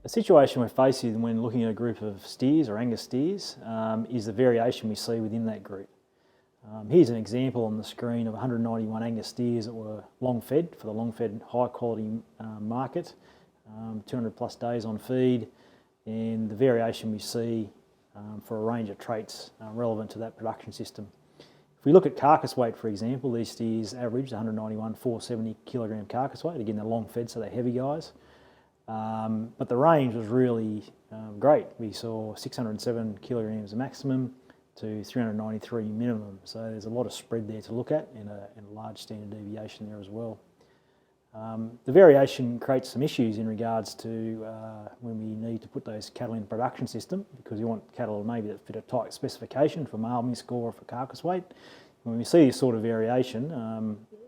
A situation we're facing when looking at a group of steers or Angus steers is the variation we see within that group. Here's an example on the screen of 191 Angus steers that were long fed for the long fed high quality market, 200 plus days on feed, and the variation we see for a range of traits relevant to that production system. If we look at carcass weight, for example, these steers averaged 191 470 kilogram carcass weight. Again, they're long fed, so they're heavy guys. But the range was really great. We saw 607 kilograms maximum to 393 minimum. So there's a lot of spread there to look at and a large standard deviation there as well. The variation creates some issues in regards to when we need to put those cattle in the production system, because you want cattle maybe that fit a tight specification for marbling score or for carcass weight. When we see this sort of variation,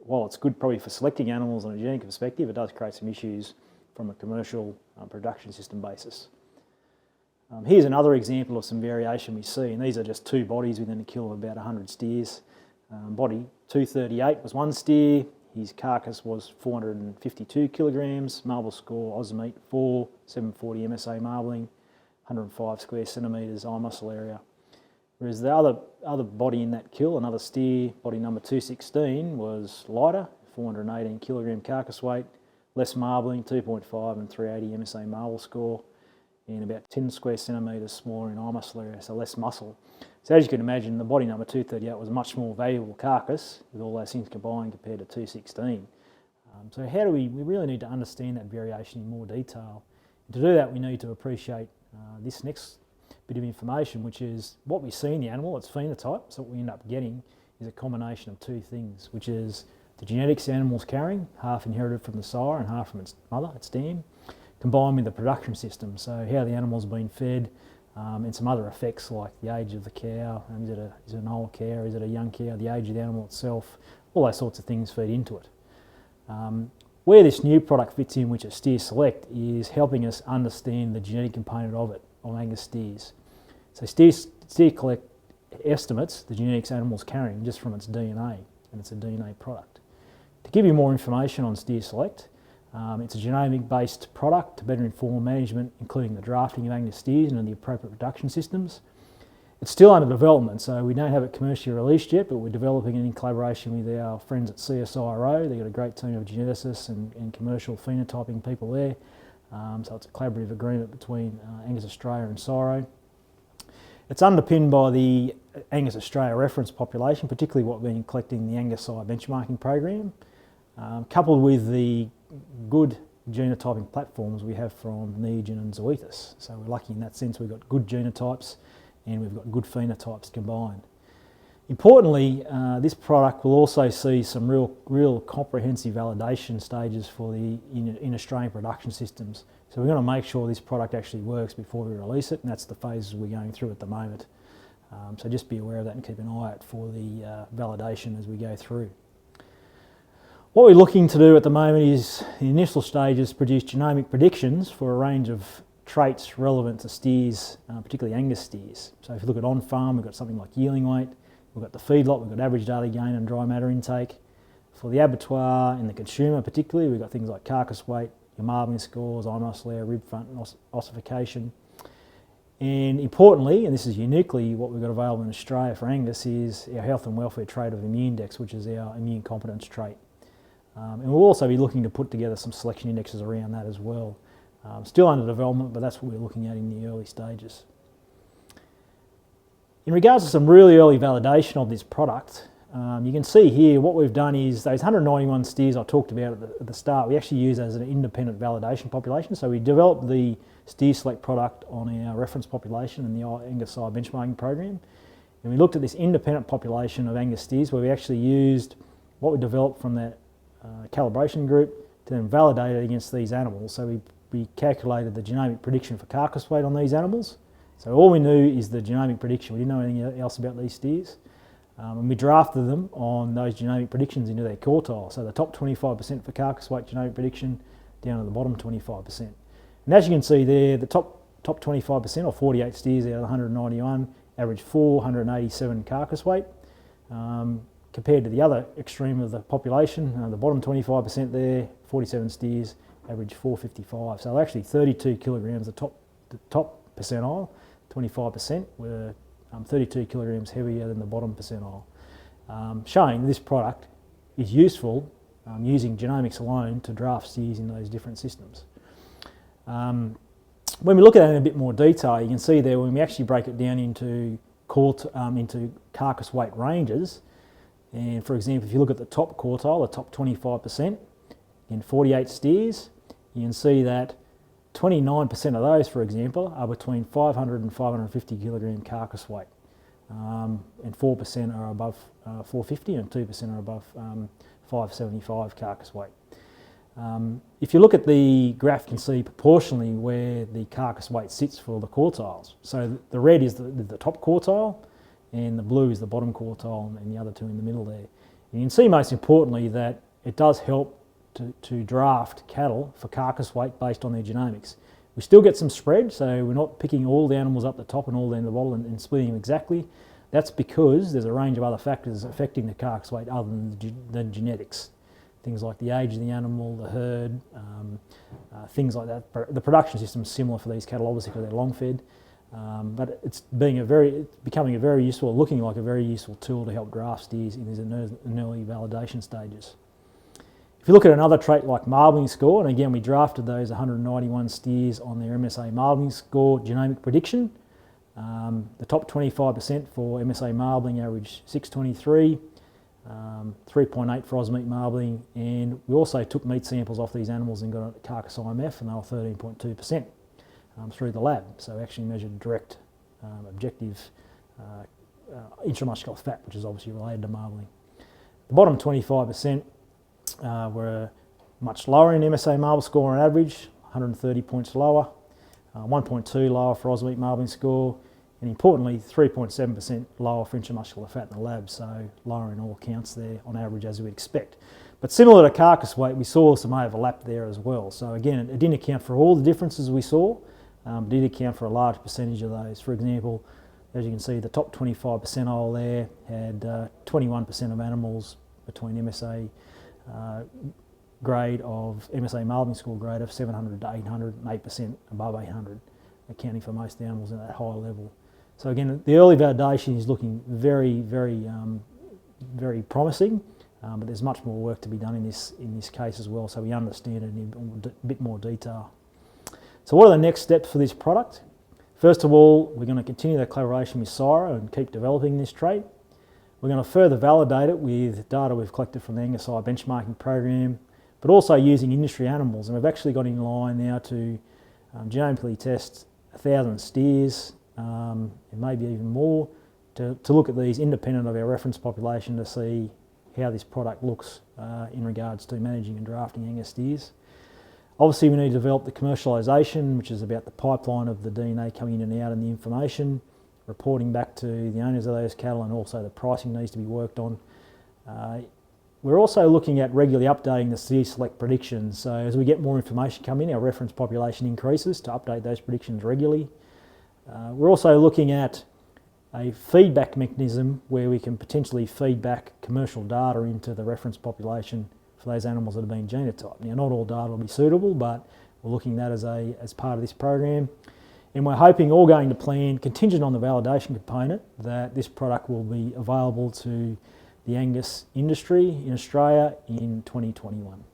while it's good probably for selecting animals on a genetic perspective, it does create some issues from a commercial production system basis. Here's another example of some variation we see, and these are just two bodies within a kill of about 100 steers. Body 238 was one steer, his carcass was 452 kilograms, marble score Ozmeat 4, 740 MSA marbling, 105 square centimetres eye muscle area. Whereas the other body in that kill, another steer, body number 216, was lighter, 418 kilogram carcass weight, less marbling, 2.5 and 380 MSA marble score, and about 10 square centimetres smaller in eye muscle area, so less muscle. So as you can imagine, the body number 238 was a much more valuable carcass with all those things combined compared to 216. So how do we really need to understand that variation in more detail. And to do that, we need to appreciate this next bit of information, which is what we see in the animal, its phenotype. So what we end up getting is a combination of two things, which is the genetics the animal's carrying, half inherited from the sire and half from its mother, its dam, combined with the production system, so how the animal's been fed, and some other effects like the age of the cow, is it an old cow, is it a young cow, the age of the animal itself, all those sorts of things feed into it. Where this new product fits in, which is Steer Select, is helping us understand the genetic component of it, of Angus steers. So Steer Select estimates the genetics animal's carrying just from its DNA, and it's a DNA product. To give you more information on Steer Select, it's a genomic-based product to better inform management, including the drafting of Angus steers into the appropriate production systems. It's still under development, so we don't have it commercially released yet, but we're developing it in collaboration with our friends at CSIRO. They've got a great team of geneticists and commercial phenotyping people there. So it's a collaborative agreement between Angus Australia and CSIRO. It's underpinned by the Angus Australia reference population, particularly what we've been collecting the Angus Eye benchmarking program, coupled with the good genotyping platforms we have from Neogen and Zoetis. So we're lucky in that sense. We've got good genotypes and we've got good phenotypes combined. Importantly, this product will also see some real comprehensive validation stages for the in Australian production systems. So we're going to make sure this product actually works before we release it, and that's the phases we're going through at the moment. So just be aware of that and keep an eye out for the validation as we go through. What we're looking to do at the moment is, in the initial stages, produce genomic predictions for a range of traits relevant to steers, particularly Angus steers. So if you look at on-farm, we've got something like yearling weight, we've got the feedlot, we've got average daily gain and dry matter intake. For the abattoir and the consumer particularly, we've got things like carcass weight, your marbling scores, eye muscle area, rib front and ossification. And importantly, and this is uniquely what we've got available in Australia for Angus, is our health and welfare trait of Immundex, which is our immune competence trait. And we'll also be looking to put together some selection indexes around that as well. Still under development, but that's what we're looking at in the early stages. In regards to some really early validation of this product, you can see here what we've done is those 191 steers I talked about at the start, we actually use as an independent validation population. So we developed the Steer Select product on our reference population in the Angus Eye benchmarking program. And we looked at this independent population of Angus steers where we actually used what we developed from that calibration group to then validate it against these animals. So we calculated the genomic prediction for carcass weight on these animals. So all we knew is the genomic prediction. We didn't know anything else about these steers. And we drafted them on those genomic predictions into their quartile. So the top 25% for carcass weight genomic prediction down to the bottom 25%. And as you can see there, the top 25% or 48 steers out of the 191 average 487 carcass weight. Compared to the other extreme of the population, the bottom 25% there, 47 steers, average 455. So actually 32 kilograms, the top percentile, 25% were 32 kilograms heavier than the bottom percentile, showing this product is useful using genomics alone to draft steers in those different systems. When we look at it in a bit more detail, you can see there when we actually break it down into carcass weight ranges, and for example, if you look at the top quartile, the top 25%, in 48 steers, you can see that 29% of those, for example, are between 500 and 550 kilogram carcass weight, and 4% are above 450 and 2% are above 575 carcass weight. If you look at the graph, you can see proportionally where the carcass weight sits for the quartiles. So the red is the top quartile, and the blue is the bottom quartile, and the other two in the middle there. And you can see most importantly that it does help to draft cattle for carcass weight based on their genomics. We still get some spread, so we're not picking all the animals up the top and all down the bottom and splitting them exactly. That's because there's a range of other factors affecting the carcass weight other than genetics. Things like the age of the animal, the herd, things like that. The production system is similar for these cattle, obviously, because they're long fed, but it's becoming looking like a very useful tool to help draft steers in these early validation stages. If you look at another trait like marbling score, and again we drafted those 191 steers on their MSA marbling score genomic prediction. The top 25% for MSA marbling averaged 623. 3.8 for Ausmeat marbling, and we also took meat samples off these animals and got a carcass IMF, and they were 13.2% through the lab. So we actually measured direct, objective intramuscular fat, which is obviously related to marbling. The bottom 25% were much lower in MSA marble score on average, 130 points lower, 1.2 lower for Ausmeat marbling score, and importantly 3.7% lower for intramuscular fat in the lab, so lower in all counts there on average as we'd expect. But similar to carcass weight, we saw some overlap there as well. So again, it didn't account for all the differences we saw, but did account for a large percentage of those. For example, as you can see, the top 25 percentile there had 21% of animals between MSA grade of MSA marbling score grade of 700 to 800, and 8% above 800, accounting for most animals at that higher level. So again, the early validation is looking very, very, very promising, but there's much more work to be done in this case as well, so we understand it in a bit more detail. So what are the next steps for this product? First of all, we're going to continue the collaboration with CSIRO and keep developing this trait. We're going to further validate it with data we've collected from the Angus Eye benchmarking program, but also using industry animals, and we've actually got in line now to genomically test 1,000 steers, and maybe even more, to look at these independent of our reference population to see how this product looks in regards to managing and drafting Angus steers. Obviously we need to develop the commercialisation, which is about the pipeline of the DNA coming in and out and the information, reporting back to the owners of those cattle, and also the pricing needs to be worked on. We're also looking at regularly updating the steer select predictions, so as we get more information come in, our reference population increases to update those predictions regularly. We're also looking at a feedback mechanism where we can potentially feed back commercial data into the reference population for those animals that have been genotyped. Now, not all data will be suitable, but we're looking at that as part of this program. And we're hoping, all going to plan, contingent on the validation component, that this product will be available to the Angus industry in Australia in 2021.